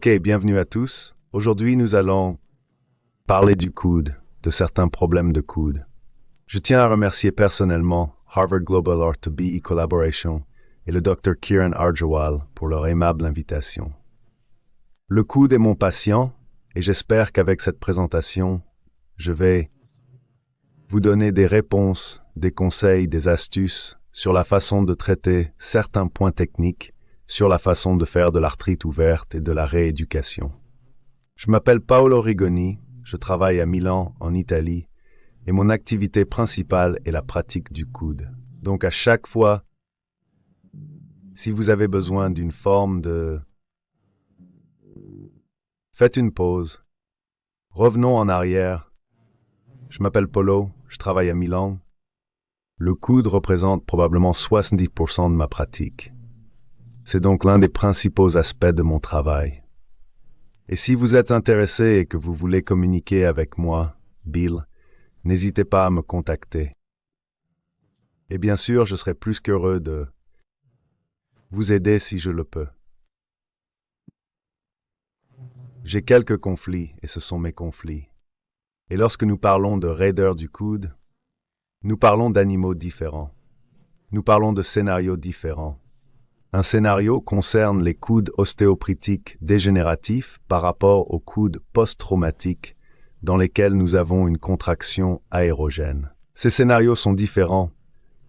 Ok, bienvenue à tous. Aujourd'hui, nous allons parler du coude, de certains problèmes de coude. Je tiens à remercier personnellement Harvard Global Orthopedic Collaboration et le Dr Kiran Arjawal pour leur aimable invitation. Le coude est mon patient et j'espère qu'avec cette présentation, je vais vous donner des réponses, des conseils, des astuces sur la façon de traiter certains points techniques, sur la façon de faire de l'arthrite ouverte et de la rééducation. Je m'appelle Paolo Rigoni, je travaille à Milan, en Italie, et mon activité principale est la pratique du coude. Donc à chaque fois, si vous avez besoin d'une forme de... Faites une pause. Revenons en arrière. Je m'appelle Paolo, je travaille à Milan. Le coude représente probablement 70% de ma pratique. C'est donc l'un des principaux aspects de mon travail. Et si vous êtes intéressé et que vous voulez communiquer avec moi, Bill, n'hésitez pas à me contacter. Et bien sûr, je serai plus qu'heureux de vous aider si je le peux. J'ai quelques conflits, et ce sont mes conflits. Et lorsque nous parlons de raideur du coude, nous parlons d'animaux différents. Nous parlons de scénarios différents. Un scénario concerne les coudes ostéoprytiques dégénératifs par rapport aux coudes post-traumatiques dans lesquels nous avons une contraction aérogène. Ces scénarios sont différents,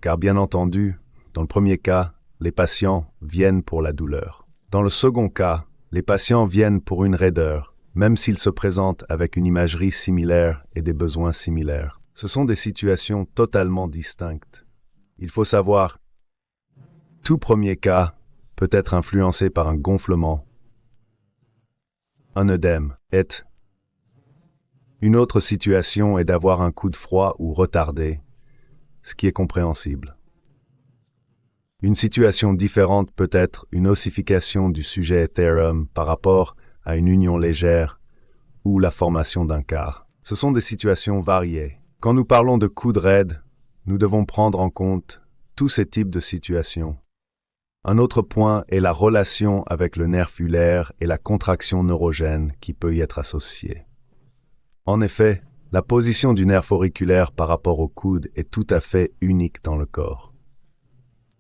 car bien entendu, dans le premier cas, les patients viennent pour la douleur. Dans le second cas, les patients viennent pour une raideur, même s'ils se présentent avec une imagerie similaire et des besoins similaires. Ce sont des situations totalement distinctes. Il faut savoir, tout premier cas peut être influencé par un gonflement, un œdème, et une autre situation est d'avoir un coude froid ou retardé, ce qui est compréhensible. Une situation différente peut être une ossification du sujet éthérème par rapport à une union légère ou la formation d'un quart. Ce sont des situations variées. Quand nous parlons de coude raide, nous devons prendre en compte tous ces types de situations. Un autre point est la relation avec le nerf ulaire et la contraction neurogène qui peut y être associée. En effet, la position du nerf auriculaire par rapport au coude est tout à fait unique dans le corps.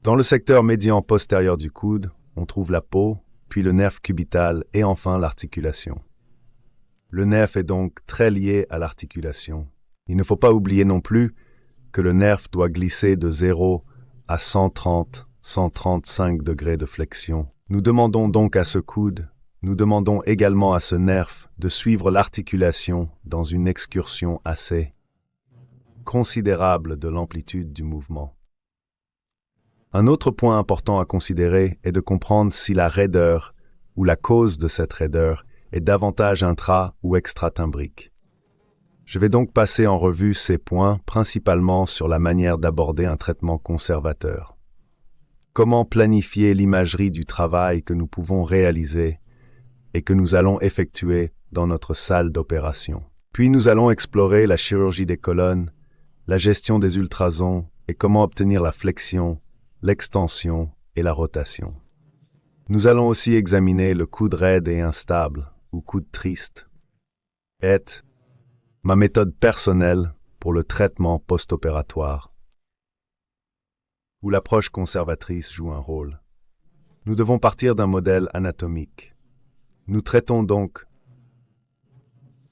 Dans le secteur médian postérieur du coude, on trouve la peau, puis le nerf cubital et enfin l'articulation. Le nerf est donc très lié à l'articulation. Il ne faut pas oublier non plus que le nerf doit glisser de 0 à 135 degrés de flexion. Nous demandons donc à ce coude, nous demandons également à ce nerf de suivre l'articulation dans une excursion assez considérable de l'amplitude du mouvement. Un autre point important à considérer est de comprendre si la raideur ou la cause de cette raideur est davantage intra- ou extratimbrique. Je vais donc passer en revue ces points principalement sur la manière d'aborder un traitement conservateur. Comment planifier l'imagerie du travail que nous pouvons réaliser et que nous allons effectuer dans notre salle d'opération. Puis nous allons explorer la chirurgie des colonnes, la gestion des ultrasons et comment obtenir la flexion, l'extension et la rotation. Nous allons aussi examiner le coude raide et instable, ou coude triste, et ma méthode personnelle pour le traitement post-opératoire, où l'approche conservatrice joue un rôle. Nous devons partir d'un modèle anatomique. Nous traitons donc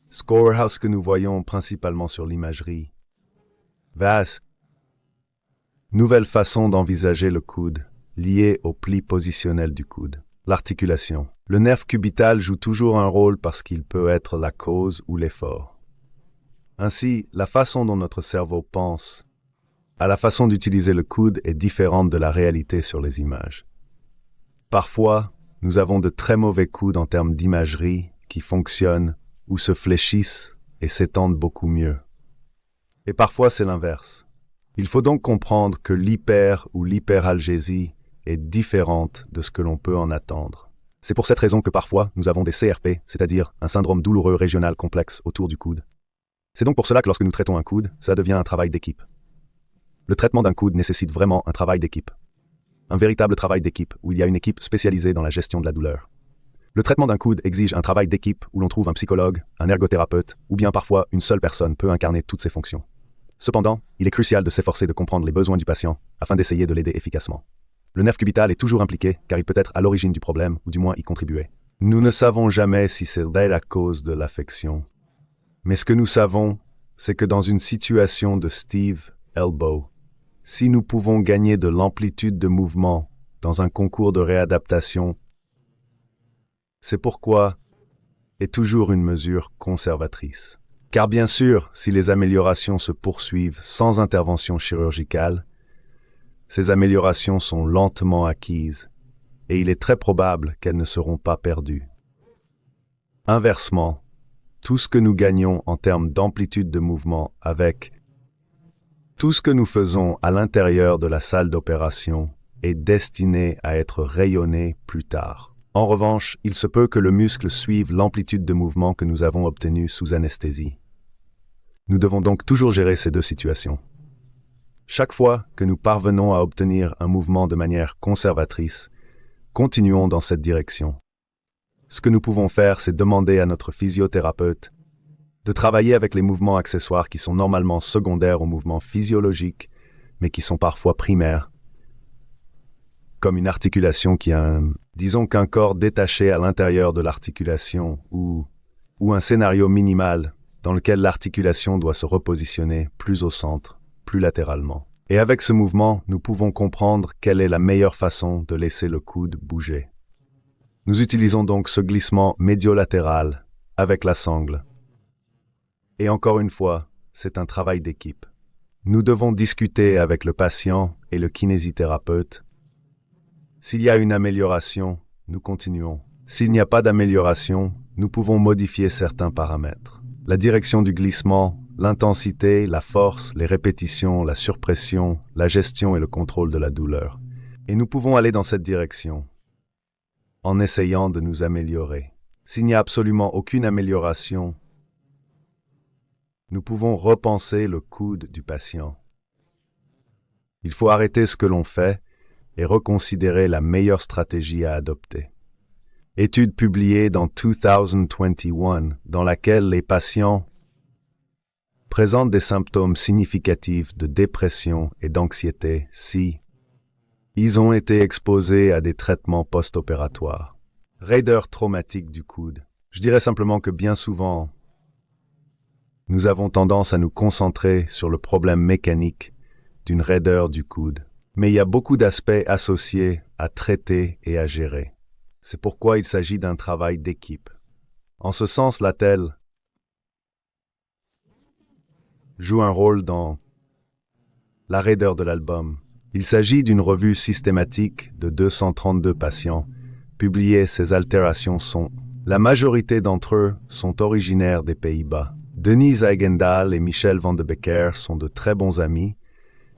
Scorehouse que nous voyons principalement sur l'imagerie. VAS, nouvelle façon d'envisager le coude, liée au pli positionnel du coude. L'articulation. Le nerf cubital joue toujours un rôle parce qu'il peut être la cause ou l'effort. Ainsi, la façon dont notre cerveau pense à la façon d'utiliser le coude est différente de la réalité sur les images. Parfois, nous avons de très mauvais coudes en termes d'imagerie qui fonctionnent ou se fléchissent et s'étendent beaucoup mieux. Et parfois, c'est l'inverse. Il faut donc comprendre que l'hyper ou l'hyperalgésie est différente de ce que l'on peut en attendre. C'est pour cette raison que parfois, nous avons des CRP, c'est-à-dire un syndrome douloureux régional complexe autour du coude. C'est donc pour cela que lorsque nous traitons un coude, ça devient un travail d'équipe. Le traitement d'un coude nécessite vraiment un travail d'équipe. Un véritable travail d'équipe où il y a une équipe spécialisée dans la gestion de la douleur. Le traitement d'un coude exige un travail d'équipe où l'on trouve un psychologue, un ergothérapeute, ou bien parfois une seule personne peut incarner toutes ces fonctions. Cependant, il est crucial de s'efforcer de comprendre les besoins du patient afin d'essayer de l'aider efficacement. Le nerf cubital est toujours impliqué car il peut être à l'origine du problème ou du moins y contribuer. Nous ne savons jamais si c'est la cause de l'affection. Mais ce que nous savons, c'est que dans une situation de Steve Elbow, si nous pouvons gagner de l'amplitude de mouvement dans un concours de réadaptation, c'est pourquoi est toujours une mesure conservatrice. Car bien sûr, si les améliorations se poursuivent sans intervention chirurgicale, ces améliorations sont lentement acquises et il est très probable qu'elles ne seront pas perdues. Inversement, tout ce que nous gagnons en termes d'amplitude de mouvement avec tout ce que nous faisons à l'intérieur de la salle d'opération est destiné à être rayonné plus tard. En revanche, il se peut que le muscle suive l'amplitude de mouvement que nous avons obtenue sous anesthésie. Nous devons donc toujours gérer ces deux situations. Chaque fois que nous parvenons à obtenir un mouvement de manière conservatrice, continuons dans cette direction. Ce que nous pouvons faire, c'est demander à notre physiothérapeute de travailler avec les mouvements accessoires qui sont normalement secondaires aux mouvements physiologiques, mais qui sont parfois primaires, comme une articulation qui a disons qu'un corps détaché à l'intérieur de l'articulation ou un scénario minimal dans lequel l'articulation doit se repositionner plus au centre, plus latéralement. Et avec ce mouvement, nous pouvons comprendre quelle est la meilleure façon de laisser le coude bouger. Nous utilisons donc ce glissement médiolatéral avec la sangle. Et encore une fois, c'est un travail d'équipe. Nous devons discuter avec le patient et le kinésithérapeute. S'il y a une amélioration, nous continuons. S'il n'y a pas d'amélioration, nous pouvons modifier certains paramètres. La direction du glissement, l'intensité, la force, les répétitions, la surpression, la gestion et le contrôle de la douleur. Et nous pouvons aller dans cette direction en essayant de nous améliorer. S'il n'y a absolument aucune amélioration, nous pouvons repenser le coude du patient. Il faut arrêter ce que l'on fait et reconsidérer la meilleure stratégie à adopter. Étude publiée dans 2021 dans laquelle les patients présentent des symptômes significatifs de dépression et d'anxiété si ils ont été exposés à des traitements post-opératoires. Raideur traumatique du coude. Je dirais simplement que bien souvent, nous avons tendance à nous concentrer sur le problème mécanique d'une raideur du coude. Mais il y a beaucoup d'aspects associés à traiter et à gérer. C'est pourquoi il s'agit d'un travail d'équipe. En ce sens, l'ATEL joue un rôle dans la raideur de l'album. Il s'agit d'une revue systématique de 232 patients. Publiés, ces altérations sont. La majorité d'entre eux sont originaires des Pays-Bas. Denise Eigendahl et Michel Van de Becker sont de très bons amis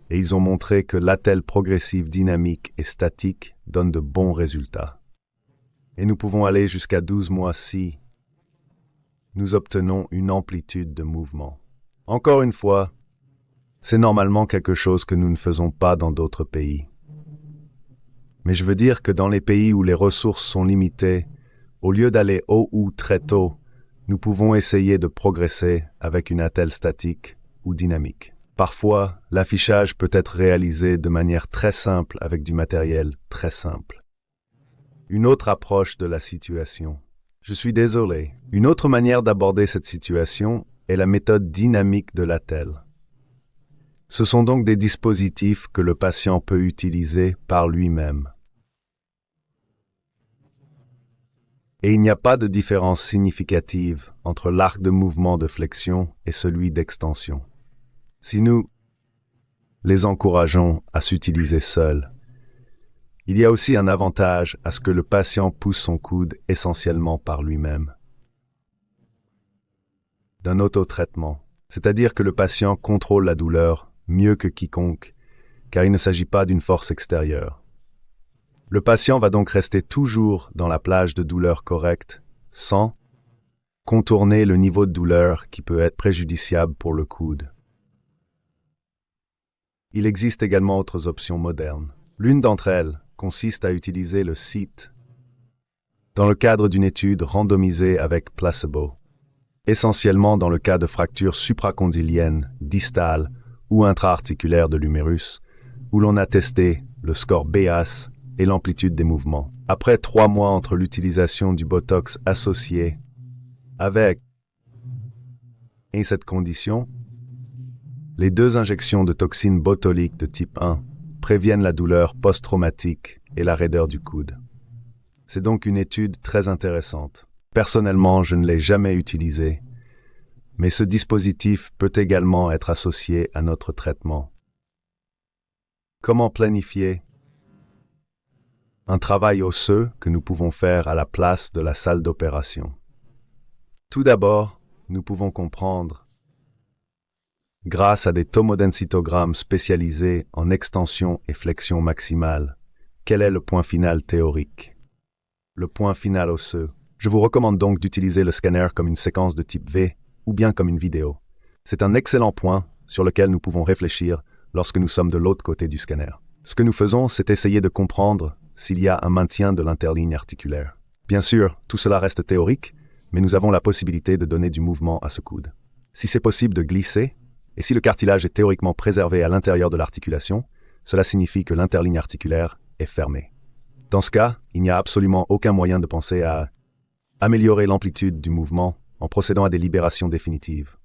et ils ont montré que l'attelle progressive dynamique et statique donne de bons résultats. Et nous pouvons aller jusqu'à 12 mois si nous obtenons une amplitude de mouvement. Encore une fois, c'est normalement quelque chose que nous ne faisons pas dans d'autres pays. Mais je veux dire que dans les pays où les ressources sont limitées, au lieu d'aller haut ou très tôt, nous pouvons essayer de progresser avec une attelle statique ou dynamique. Parfois, l'affichage peut être réalisé de manière très simple avec du matériel très simple. Une autre approche de la situation. Je suis désolé. Une autre manière d'aborder cette situation est la méthode dynamique de l'attelle. Ce sont donc des dispositifs que le patient peut utiliser par lui-même. Et il n'y a pas de différence significative entre l'arc de mouvement de flexion et celui d'extension. Si nous les encourageons à s'utiliser seuls, il y a aussi un avantage à ce que le patient pousse son coude essentiellement par lui-même. D'un autotraitement, c'est-à-dire que le patient contrôle la douleur mieux que quiconque, car il ne s'agit pas d'une force extérieure. Le patient va donc rester toujours dans la plage de douleur correcte, sans contourner le niveau de douleur qui peut être préjudiciable pour le coude. Il existe également d'autres options modernes. L'une d'entre elles consiste à utiliser le site dans le cadre d'une étude randomisée avec placebo, essentiellement dans le cas de fractures supracondyliennes, distales ou intra-articulaires de l'humérus, où l'on a testé le score BAS et l'amplitude des mouvements. Après 3 mois entre l'utilisation du Botox associé avec et cette condition, les 2 injections de toxines botuliques de type 1 préviennent la douleur post-traumatique et la raideur du coude. C'est donc une étude très intéressante. Personnellement, je ne l'ai jamais utilisée, mais ce dispositif peut également être associé à notre traitement. Comment planifier un travail osseux que nous pouvons faire à la place de la salle d'opération? Tout d'abord, nous pouvons comprendre, grâce à des tomodensitogrammes spécialisés en extension et flexion maximale, quel est le point final théorique? Le point final osseux. Je vous recommande donc d'utiliser le scanner comme une séquence de type V ou bien comme une vidéo. C'est un excellent point sur lequel nous pouvons réfléchir lorsque nous sommes de l'autre côté du scanner. Ce que nous faisons, c'est essayer de comprendre s'il y a un maintien de l'interligne articulaire. Bien sûr, tout cela reste théorique, mais nous avons la possibilité de donner du mouvement à ce coude. Si c'est possible de glisser, et si le cartilage est théoriquement préservé à l'intérieur de l'articulation, cela signifie que l'interligne articulaire est fermée. Dans ce cas, il n'y a absolument aucun moyen de penser à améliorer l'amplitude du mouvement en procédant à des libérations définitives.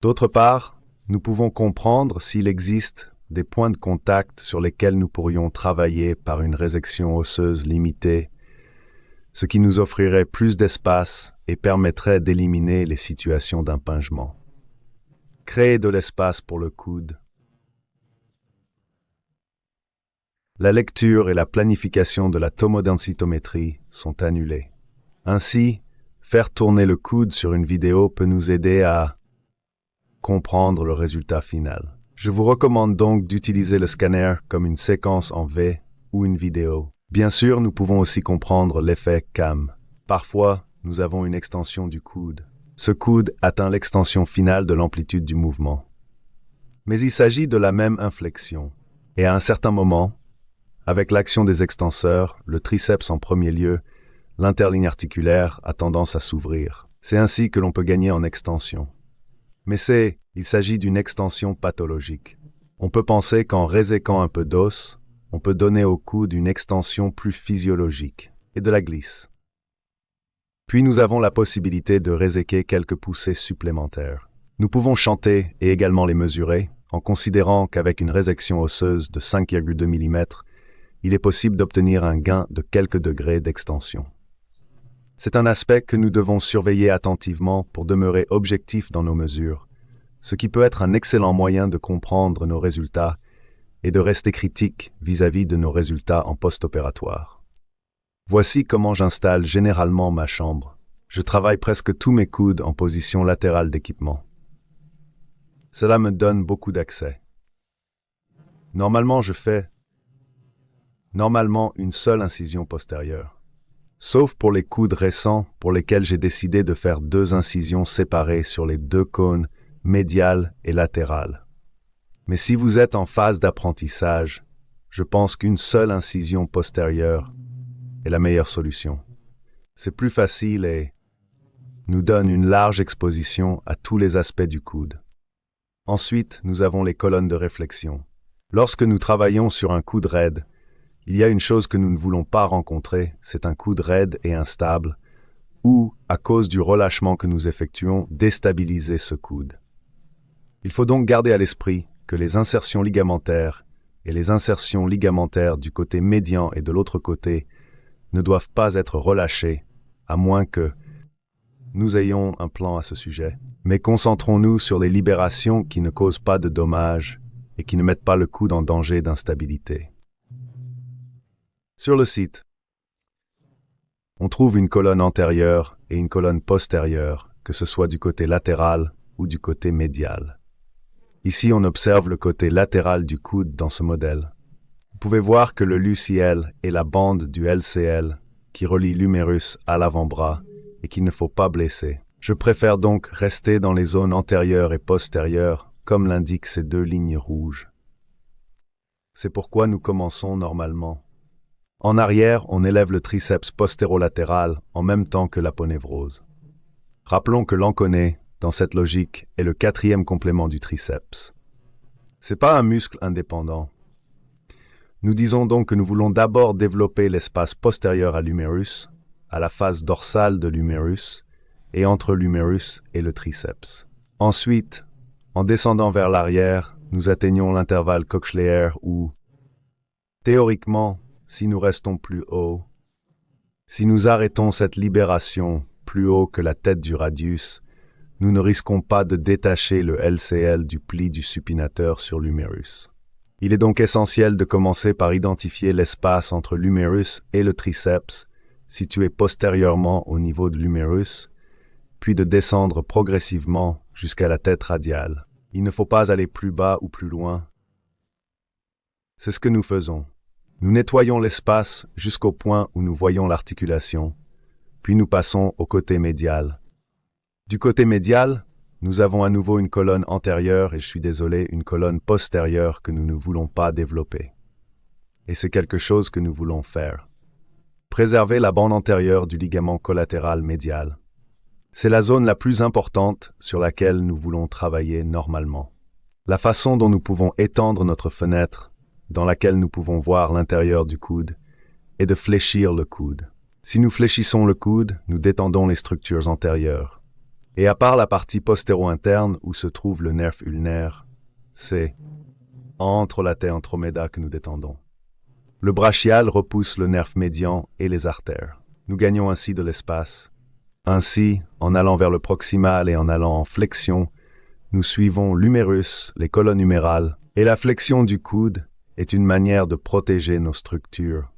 D'autre part, nous pouvons comprendre s'il existe des points de contact sur lesquels nous pourrions travailler par une résection osseuse limitée, ce qui nous offrirait plus d'espace et permettrait d'éliminer les situations d'impingement. Créer de l'espace pour le coude. La lecture et la planification de la tomodensitométrie sont annulées. Ainsi, faire tourner le coude sur une vidéo peut nous aider à comprendre le résultat final. Je vous recommande donc d'utiliser le scanner comme une séquence en V ou une vidéo. Bien sûr, nous pouvons aussi comprendre l'effet CAM. Parfois, nous avons une extension du coude. Ce coude atteint l'extension finale de l'amplitude du mouvement. Mais il s'agit de la même inflexion. Et à un certain moment, avec l'action des extenseurs, le triceps en premier lieu, l'interligne articulaire a tendance à s'ouvrir. C'est ainsi que l'on peut gagner en extension. Mais il s'agit d'une extension pathologique. On peut penser qu'en réséquant un peu d'os, on peut donner au coude une extension plus physiologique et de la glisse. Puis nous avons la possibilité de réséquer quelques poussées supplémentaires. Nous pouvons chanter et également les mesurer, en considérant qu'avec une résection osseuse de 5,2 mm, il est possible d'obtenir un gain de quelques degrés d'extension. C'est un aspect que nous devons surveiller attentivement pour demeurer objectifs dans nos mesures, ce qui peut être un excellent moyen de comprendre nos résultats et de rester critique vis-à-vis de nos résultats en post-opératoire. Voici comment j'installe généralement ma chambre. Je travaille presque tous mes coudes en position latérale d'équipement. Cela me donne beaucoup d'accès. Normalement, je fais une seule incision postérieure. Sauf pour les coudes récents pour lesquels j'ai décidé de faire 2 incisions séparées sur les 2 cônes médial et latéral. Mais si vous êtes en phase d'apprentissage, je pense qu'une seule incision postérieure est la meilleure solution. C'est plus facile et nous donne une large exposition à tous les aspects du coude. Ensuite, nous avons les colonnes de réflexion. Lorsque nous travaillons sur un coude raide, il y a une chose que nous ne voulons pas rencontrer, c'est un coude raide et instable, ou, à cause du relâchement que nous effectuons, déstabiliser ce coude. Il faut donc garder à l'esprit que les insertions ligamentaires et les insertions ligamentaires du côté médian et de l'autre côté ne doivent pas être relâchées, à moins que nous ayons un plan à ce sujet. Mais concentrons-nous sur les libérations qui ne causent pas de dommages et qui ne mettent pas le coude en danger d'instabilité. Sur le site, on trouve une colonne antérieure et une colonne postérieure, que ce soit du côté latéral ou du côté médial. Ici, on observe le côté latéral du coude dans ce modèle. Vous pouvez voir que le LUCL est la bande du LCL qui relie l'humérus à l'avant-bras et qu'il ne faut pas blesser. Je préfère donc rester dans les zones antérieures et postérieures, comme l'indiquent ces 2 lignes rouges. C'est pourquoi nous commençons normalement En arrière, on élève le triceps postérolatéral en même temps que l'aponévrose. Rappelons que l'enconé, dans cette logique, est le quatrième complément du triceps. C'est pas un muscle indépendant. Nous disons donc que nous voulons d'abord développer l'espace postérieur à l'humérus, à la face dorsale de l'humérus, et entre l'humérus et le triceps. Ensuite, en descendant vers l'arrière, nous atteignons l'intervalle cochléaire où, théoriquement, si nous restons plus haut, si nous arrêtons cette libération plus haut que la tête du radius, nous ne risquons pas de détacher le LCL du pli du supinateur sur l'humérus. Il est donc essentiel de commencer par identifier l'espace entre l'humérus et le triceps, situé postérieurement au niveau de l'humérus, puis de descendre progressivement jusqu'à la tête radiale. Il ne faut pas aller plus bas ou plus loin. C'est ce que nous faisons. Nous nettoyons l'espace jusqu'au point où nous voyons l'articulation, puis nous passons au côté médial. Du côté médial, nous avons à nouveau une colonne antérieure et je suis désolé, une colonne postérieure que nous ne voulons pas développer. Et c'est quelque chose que nous voulons faire. Préserver la bande antérieure du ligament collatéral médial. C'est la zone la plus importante sur laquelle nous voulons travailler normalement. La façon dont nous pouvons étendre notre fenêtre, dans laquelle nous pouvons voir l'intérieur du coude, est de fléchir le coude. Si nous fléchissons le coude, nous détendons les structures antérieures. Et à part la partie postéro-interne où se trouve le nerf ulnaire, c'est entre la tête antroméda que nous détendons. Le brachial repousse le nerf médian et les artères. Nous gagnons ainsi de l'espace. Ainsi, en allant vers le proximal et en allant en flexion, nous suivons l'humérus, les colonnes humérales, et la flexion du coude est une manière de protéger nos structures.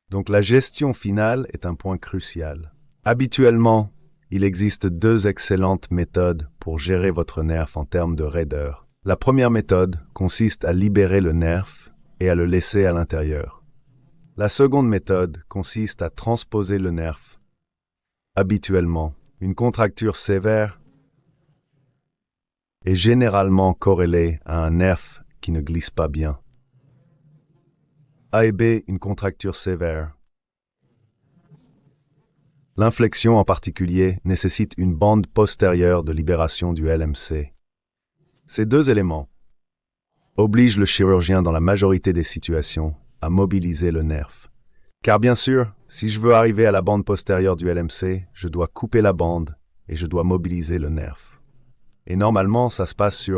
Donc la gestion finale est un point crucial. Habituellement, il existe deux excellentes méthodes pour gérer votre nerf en termes de raideur. La première méthode consiste à libérer le nerf et à le laisser à l'intérieur. La seconde méthode consiste à transposer le nerf. Habituellement, une contracture sévère est généralement corrélée à un nerf qui ne glisse pas bien. A et B, une contracture sévère. L'inflexion en particulier nécessite une bande postérieure de libération du LMC. Ces deux éléments obligent le chirurgien dans la majorité des situations à mobiliser le nerf. Car bien sûr, si je veux arriver à la bande postérieure du LMC, je dois couper la bande et je dois mobiliser le nerf. Et normalement, ça se passe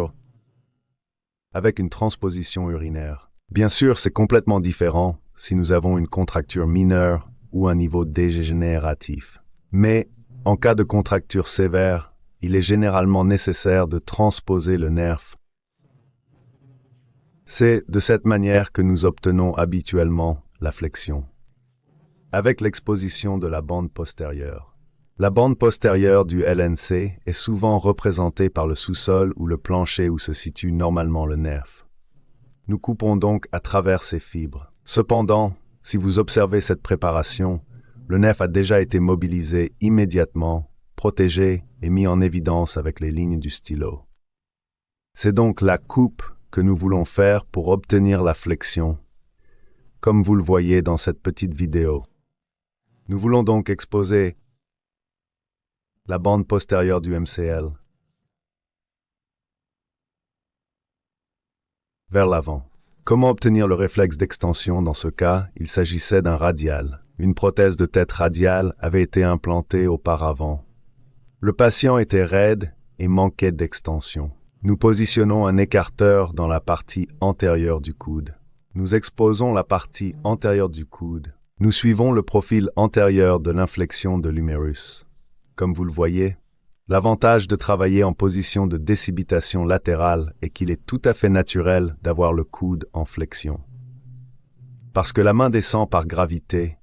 avec une transposition urinaire. Bien sûr, c'est complètement différent si nous avons une contracture mineure ou un niveau dégénératif. Mais, en cas de contracture sévère, il est généralement nécessaire de transposer le nerf. C'est de cette manière que nous obtenons habituellement la flexion. Avec l'exposition de la bande postérieure. La bande postérieure du LNC est souvent représentée par le sous-sol ou le plancher où se situe normalement le nerf. Nous coupons donc à travers ces fibres. Cependant, si vous observez cette préparation, le nerf a déjà été mobilisé immédiatement, protégé et mis en évidence avec les lignes du stylo. C'est donc la coupe que nous voulons faire pour obtenir la flexion, comme vous le voyez dans cette petite vidéo. Nous voulons donc exposer la bande postérieure du MCL vers l'avant. Comment obtenir le réflexe d'extension dans ce cas? Il s'agissait d'un radial. Une prothèse de tête radiale avait été implantée auparavant. Le patient était raide et manquait d'extension. Nous positionnons un écarteur dans la partie antérieure du coude. Nous exposons la partie antérieure du coude. Nous suivons le profil antérieur de l'inflexion de l'humérus. Comme vous le voyez, l'avantage de travailler en position de décibitation latérale est qu'il est tout à fait naturel d'avoir le coude en flexion. Parce que la main descend par gravité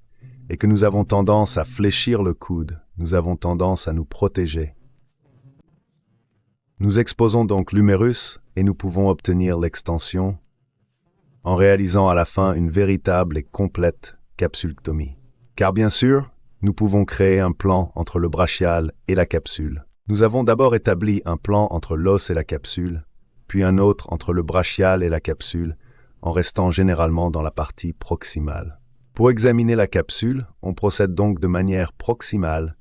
et que nous avons tendance à fléchir le coude, nous avons tendance à nous protéger. Nous exposons donc l'humérus et nous pouvons obtenir l'extension en réalisant à la fin une véritable et complète capsulectomie. Car bien sûr, nous pouvons créer un plan entre le brachial et la capsule. Nous avons d'abord établi un plan entre l'os et la capsule, puis un autre entre le brachial et la capsule, en restant généralement dans la partie proximale. Pour examiner la capsule, on procède donc de manière proximale.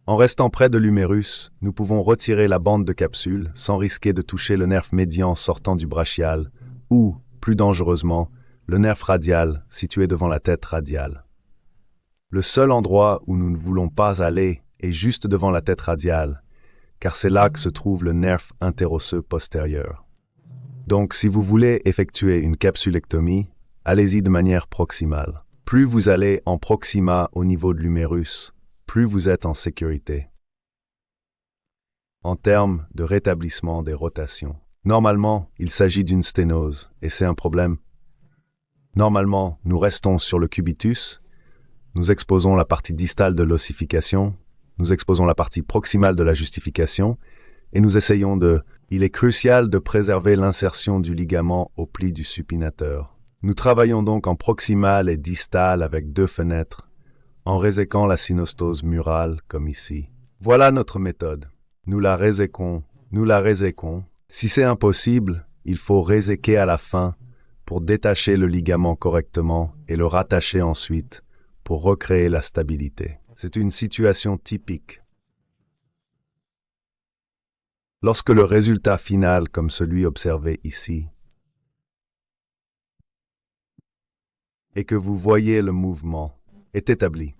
En restant près de l'humérus, nous pouvons retirer la bande de capsule sans risquer de toucher le nerf médian sortant du brachial ou, plus dangereusement, le nerf radial situé devant la tête radiale. Le seul endroit où nous ne voulons pas aller est juste devant la tête radiale, car c'est là que se trouve le nerf interosseux postérieur. Donc, si vous voulez effectuer une capsulectomie, allez-y de manière proximale. Plus vous allez en proxima au niveau de l'humérus, plus vous êtes en sécurité. En termes de rétablissement des rotations, normalement, il s'agit d'une sténose, et c'est un problème. Normalement, nous restons sur le cubitus, nous exposons la partie distale de l'ossification, nous exposons la partie proximale de la justification, et nous essayons de... Il est crucial de préserver l'insertion du ligament au pli du supinateur. Nous travaillons donc en proximal et distal avec 2 fenêtres, en réséquant la synostose murale comme ici. Voilà notre méthode. Nous la réséquons. Si c'est impossible, il faut réséquer à la fin pour détacher le ligament correctement et le rattacher ensuite pour recréer la stabilité. C'est une situation typique. Lorsque le résultat final, comme celui observé ici, et que vous voyez le mouvement, est établi.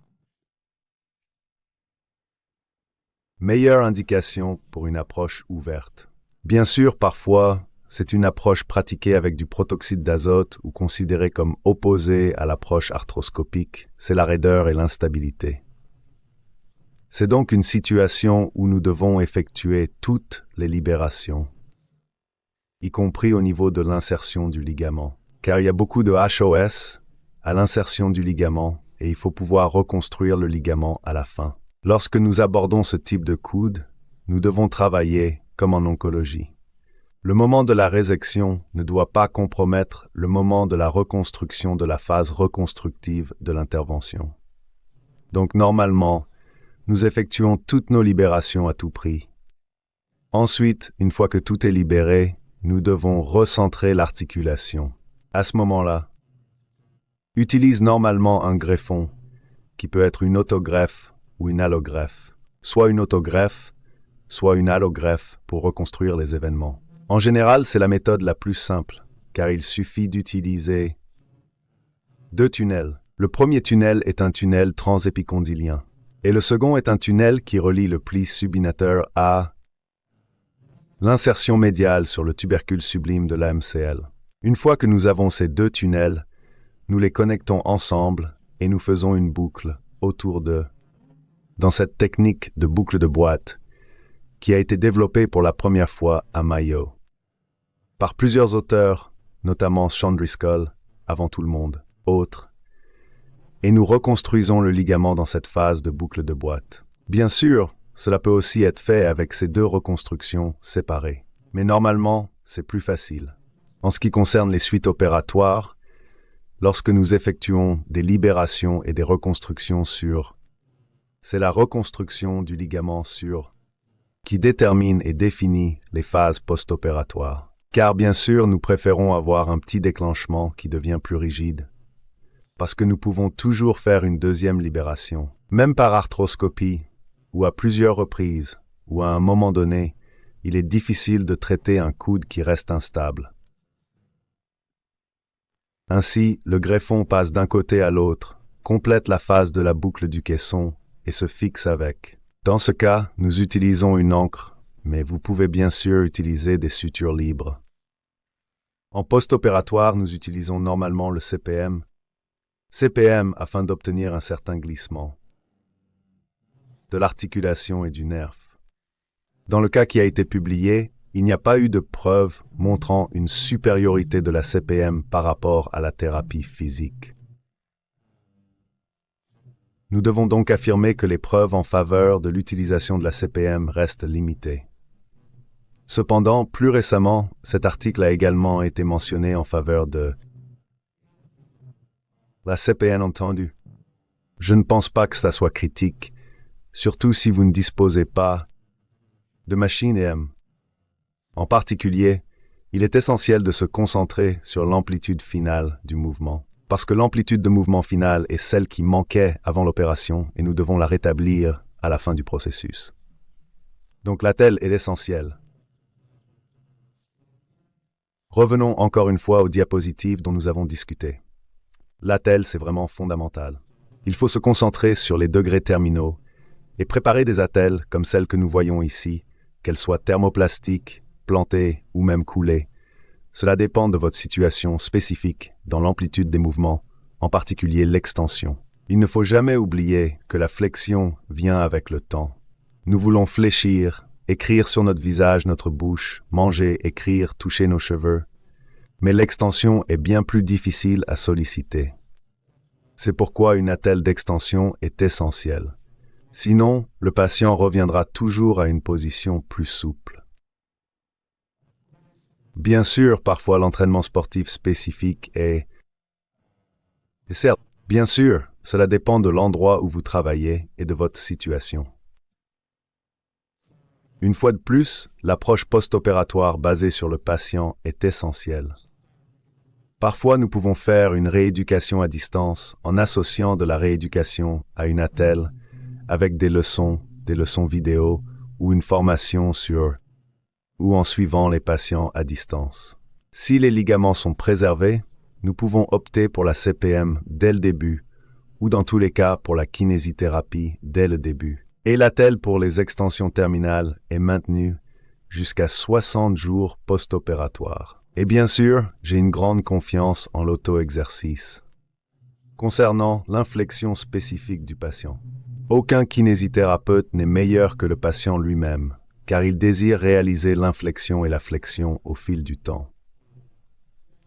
Meilleure indication pour une approche ouverte. Bien sûr, parfois, c'est une approche pratiquée avec du protoxyde d'azote ou considérée comme opposée à l'approche arthroscopique, c'est la raideur et l'instabilité. C'est donc une situation où nous devons effectuer toutes les libérations, y compris au niveau de l'insertion du ligament, car il y a beaucoup de HOS à l'insertion du ligament et il faut pouvoir reconstruire le ligament à la fin. Lorsque nous abordons ce type de coude, nous devons travailler comme en oncologie. Le moment de la résection ne doit pas compromettre le moment de la reconstruction de la phase reconstructive de l'intervention. Donc normalement, nous effectuons toutes nos libérations à tout prix. Ensuite, une fois que tout est libéré, nous devons recentrer l'articulation. À ce moment-là, utilise normalement un greffon, qui peut être une autogreffe ou une allogreffe, soit une autogreffe, soit une allogreffe pour reconstruire les événements. En général, c'est la méthode la plus simple, car il suffit d'utiliser 2 tunnels. Le premier tunnel est un tunnel transépicondylien, et le second est un tunnel qui relie le pli subinateur à l'insertion médiale sur le tubercule sublime de la MCL. Une fois que nous avons ces 2 tunnels, nous les connectons ensemble et nous faisons une boucle autour d'eux. Dans cette technique de boucle de boîte, qui a été développée pour la première fois à Mayo, par plusieurs auteurs, notamment Sean Driscoll, avant tout le monde, autres, et nous reconstruisons le ligament dans cette phase de boucle de boîte. Bien sûr, cela peut aussi être fait avec ces 2 reconstructions séparées, mais normalement, c'est plus facile. En ce qui concerne les suites opératoires, lorsque nous effectuons des libérations et des reconstructions c'est la reconstruction du ligament qui détermine et définit les phases post-opératoires. Car bien sûr, nous préférons avoir un petit déclenchement qui devient plus rigide, parce que nous pouvons toujours faire une deuxième libération, même par arthroscopie, ou à plusieurs reprises, ou à un moment donné, il est difficile de traiter un coude qui reste instable. Ainsi, le greffon passe d'un côté à l'autre, complète la phase de la boucle du caisson et se fixe avec. Dans ce cas, nous utilisons une encre, mais vous pouvez bien sûr utiliser des sutures libres. En post-opératoire, nous utilisons normalement le CPM afin d'obtenir un certain glissement de l'articulation et du nerf. Dans le cas qui a été publié, il n'y a pas eu de preuve montrant une supériorité de la CPM par rapport à la thérapie physique. Nous devons donc affirmer que les preuves en faveur de l'utilisation de la CPM restent limitées. Cependant, plus récemment, cet article a également été mentionné en faveur de la CPN entendue. Je ne pense pas que ça soit critique, surtout si vous ne disposez pas de machine EM. En particulier, Il est essentiel de se concentrer sur l'amplitude finale du mouvement, parce que l'amplitude de mouvement final est celle qui manquait avant l'opération et nous devons la rétablir à la fin du processus. Donc l'attelle est essentiel. Revenons encore une fois aux diapositives dont nous avons discuté. L'attelle, c'est vraiment fondamental. Il faut se concentrer sur les degrés terminaux et préparer des attelles comme celles que nous voyons ici, qu'elles soient thermoplastiques, plantées ou même coulées. Cela dépend de votre situation spécifique dans l'amplitude des mouvements, en particulier l'extension. Il ne faut jamais oublier que la flexion vient avec le temps. Nous voulons fléchir, écrire sur notre visage, notre bouche, manger, écrire, toucher nos cheveux. Mais l'extension est bien plus difficile à solliciter. C'est pourquoi une attelle d'extension est essentielle. Sinon, le patient reviendra toujours à une position plus souple. Bien sûr, parfois l'entraînement sportif spécifique est... Et certes, bien sûr, cela dépend de l'endroit où vous travaillez et de votre situation. Une fois de plus, l'approche post-opératoire basée sur le patient est essentielle. Parfois, nous pouvons faire une rééducation à distance en associant de la rééducation à une attelle avec des leçons vidéo ou une formation ou en suivant les patients à distance. Si les ligaments sont préservés, nous pouvons opter pour la CPM dès le début ou dans tous les cas pour la kinésithérapie dès le début. Et l'attelle pour les extensions terminales est maintenue jusqu'à 60 jours post-opératoire. Et bien sûr, j'ai une grande confiance en l'auto-exercice. Concernant l'inflexion spécifique du patient, aucun kinésithérapeute n'est meilleur que le patient lui-même, car il désire réaliser l'inflexion et la flexion au fil du temps.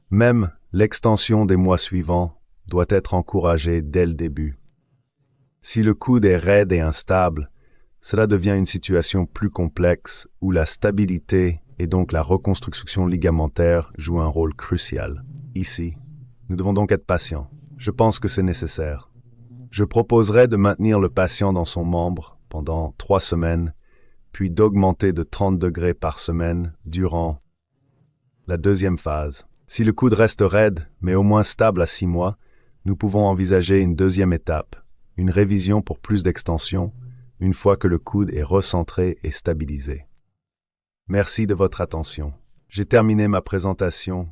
Même l'extension des mois suivants doit être encouragée dès le début. Si le coude est raide et instable, cela devient une situation plus complexe où la stabilité et donc la reconstruction ligamentaire jouent un rôle crucial. Ici, nous devons donc être patients. Je pense que c'est nécessaire. Je proposerais de maintenir le patient dans son membre pendant 3 semaines, puis d'augmenter de 30 degrés par semaine durant la deuxième phase. Si le coude reste raide, mais au moins stable à 6 mois, nous pouvons envisager une deuxième étape, une révision pour plus d'extension, une fois que le coude est recentré et stabilisé. Merci de votre attention. J'ai terminé ma présentation.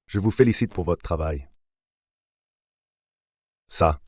Je vous félicite pour votre travail. Ça,